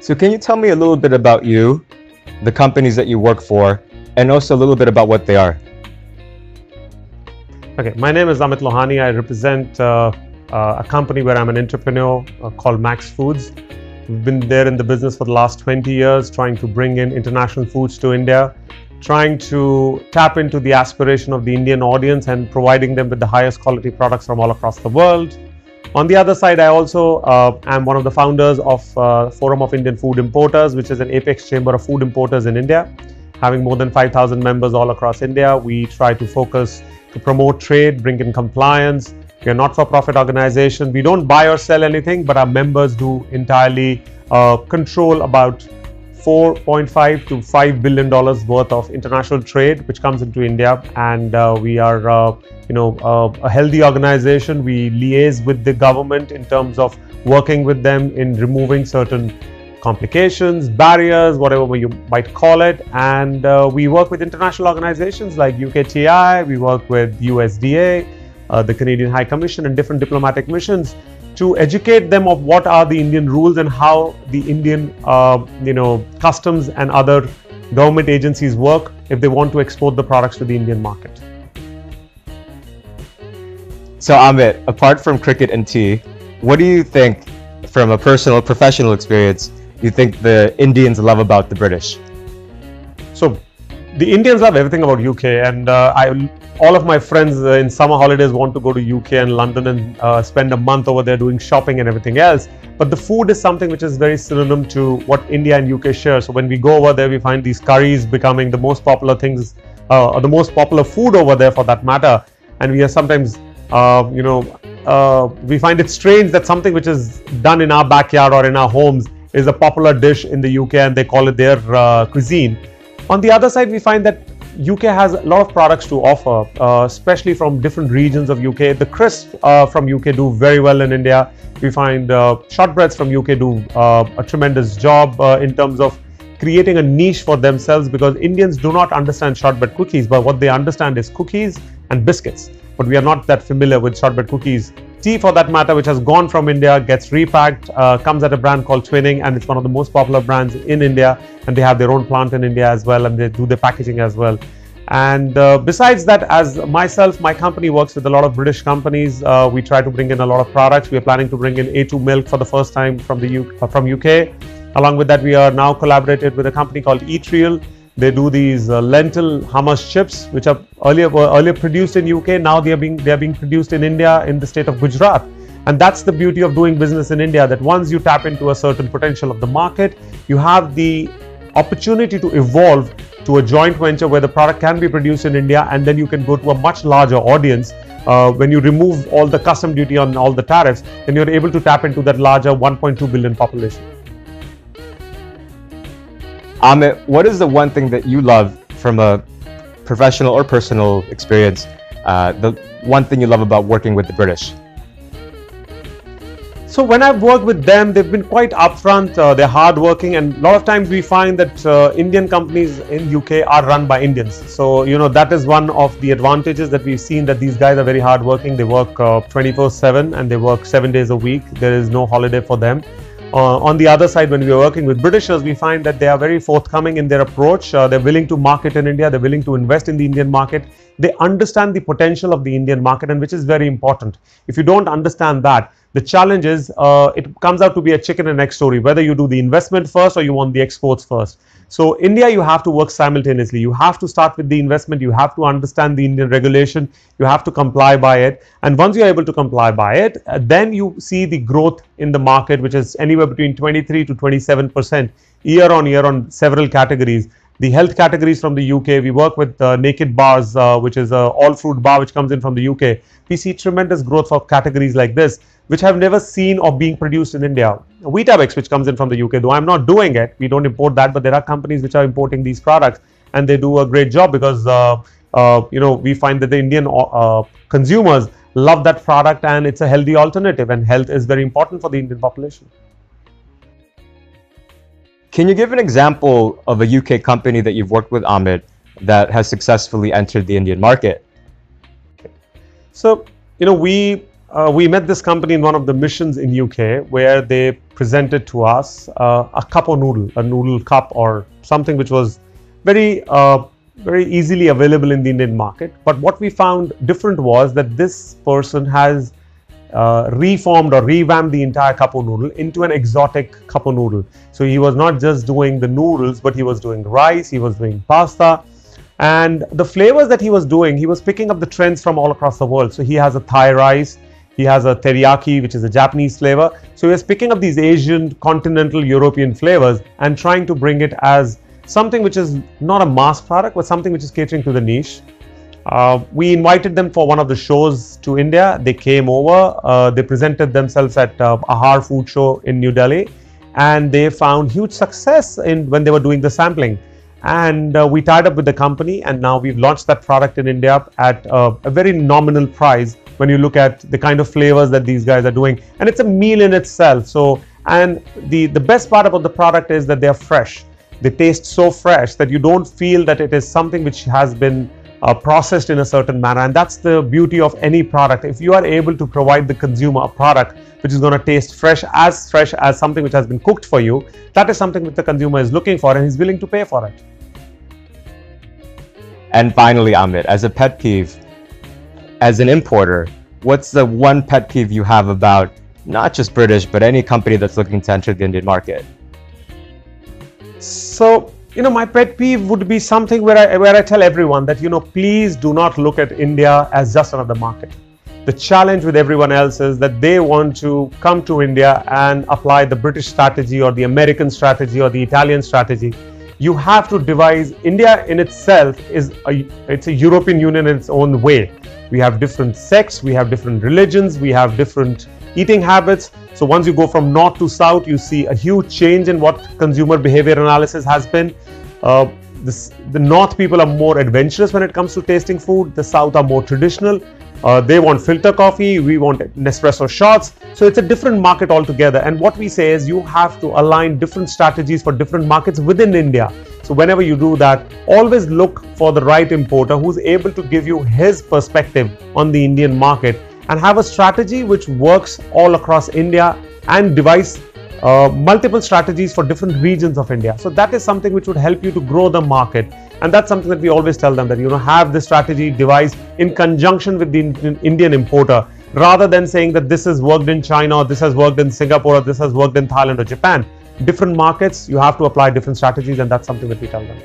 So can you tell me a little bit about you, the companies that you work for, and also a little bit about what they are? Okay, my name is Amit Lohani. I represent a company where I'm an entrepreneur called Max Foods. We've been there in the business for the last 20 years, trying to bring in international foods to India, trying to tap into the aspiration of the Indian audience and providing them with the highest quality products from all across the world. On the other side, I also am one of the founders of Forum of Indian Food Importers, which is an apex chamber of food importers in India. Having more than 5,000 members all across India, we try to focus to promote trade, bring in compliance. We are not-for-profit organization. We don't buy or sell anything, but our members do entirely control about $4.5 to $5 billion worth of international trade, which comes into India, and we are, a healthy organization. We liaise with the government in terms of working with them in removing certain complications, barriers, whatever you might call it, and we work with international organizations like UKTI. We work with USDA, the Canadian High Commission, and different diplomatic missions to educate them of what are the Indian rules and how the Indian, customs and other government agencies work if they want to export the products to the Indian market. So Amit, apart from cricket and tea, what do you think, from a personal, professional experience, you think the Indians love about the British? So the Indians love everything about UK, and all of my friends in summer holidays want to go to UK and London and spend a month over there doing shopping and everything else. But the food is something which is very synonym to what India and UK share. So when we go over there, we find these curries becoming the most popular things, or the most popular food over there for that matter. And we are sometimes, we find it strange that something which is done in our backyard or in our homes is a popular dish in the UK and they call it their cuisine. On the other side, we find that UK has a lot of products to offer, especially from different regions of UK. The crisps from UK do very well in India. We find shortbreads from UK do a tremendous job in terms of creating a niche for themselves, because Indians do not understand shortbread cookies, but what they understand is cookies and biscuits. But we are not that familiar with shortbread cookies. Tea, for that matter, which has gone from India, gets repacked, comes at a brand called Twinning, and it's one of the most popular brands in India, and they have their own plant in India as well, and they do their packaging as well. And besides that, as myself, my company works with a lot of British companies. We try to bring in a lot of products. We are planning to bring in A2 milk for the first time from UK. Along with that, we are now collaborated with a company called Eatreal. They do these lentil hummus chips, which are earlier produced in UK. Now they are being produced in India, in the state of Gujarat. And that's the beauty of doing business in India, that once you tap into a certain potential of the market, you have the opportunity to evolve to a joint venture where the product can be produced in India, and then you can go to a much larger audience. When you remove all the custom duty on all the tariffs, then you're able to tap into that larger 1.2 billion population. Amit, what is the one thing that you love from a professional or personal experience, the one thing you love about working with the British? So when I've worked with them, they've been quite upfront, they're hardworking, and a lot of times we find that Indian companies in UK are run by Indians. So, that is one of the advantages that we've seen, that these guys are very hardworking. They work 24/7 and they work 7 days a week. There is no holiday for them. On the other side, when we are working with Britishers, we find that they are very forthcoming in their approach. They're willing to market in India. They're willing to invest in the Indian market. They understand the potential of the Indian market, and which is very important. If you don't understand that, the challenge is it comes out to be a chicken and egg story, whether you do the investment first or you want the exports first. So India, you have to work simultaneously. You have to start with the investment. You have to understand the Indian regulation. You have to comply by it. And once you're able to comply by it, then you see the growth in the market, which is anywhere between 23 to 27% year on year on several categories. The health categories from the UK, we work with Naked Bars, which is an all-fruit bar which comes in from the UK. We see tremendous growth for categories like this, which have never seen or being produced in India. Weetabix, which comes in from the UK, though I'm not doing it, we don't import that, but there are companies which are importing these products, and they do a great job, because we find that the Indian consumers love that product, and it's a healthy alternative, and health is very important for the Indian population. Can you give an example of a UK company that you've worked with, Amit, that has successfully entered the Indian market? So, we we met this company in one of the missions in UK where they presented to us a cup of noodle, a noodle cup or something which was very easily available in the Indian market. But what we found different was that this person has reformed or revamped the entire cup of noodle into an exotic cup of noodle. So he was not just doing the noodles, but he was doing rice, he was doing pasta. And the flavors that he was doing, he was picking up the trends from all across the world. So he has a Thai rice, he has a teriyaki, which is a Japanese flavor. So he was picking up these Asian, continental, European flavors and trying to bring it as something which is not a mass product, but something which is catering to the niche. We invited them for one of the shows to India. They came over, they presented themselves at Ahar Food Show in New Delhi, and they found huge success when they were doing the sampling. And we tied up with the company, and now we've launched that product in India at a very nominal price when you look at the kind of flavors that these guys are doing. And it's a meal in itself. So, and the best part about the product is that they are fresh. They taste so fresh that you don't feel that it is something which has been processed in a certain manner. And that's the beauty of any product. If you are able to provide the consumer a product which is going to taste fresh as something which has been cooked for you, that is something that the consumer is looking for and is willing to pay for it. And finally, Amit, as a pet peeve, as an importer, what's the one pet peeve you have about not just British, but any company that's looking to enter the Indian market? So, my pet peeve would be something where I tell everyone that, please do not look at India as just another market. The challenge with everyone else is that they want to come to India and apply the British strategy or the American strategy or the Italian strategy. You have to devise. India in itself it's a European Union in its own way. We have different sects, we have different religions, we have different eating habits. So once you go from north to south, you see a huge change in what consumer behavior analysis has been. The north people are more adventurous when it comes to tasting food. The south are more traditional. They want filter coffee, we want Nespresso shots. So it's a different market altogether. And what we say is you have to align different strategies for different markets within India. So whenever you do that, always look for the right importer who's able to give you his perspective on the Indian market and have a strategy which works all across India and devise multiple strategies for different regions of India. So that is something which would help you to grow the market. And that's something that we always tell them, that have this strategy devised in conjunction with the Indian importer, rather than saying that this has worked in China or this has worked in Singapore or this has worked in Thailand or Japan. Different markets, you have to apply different strategies, and that's something that we tell them.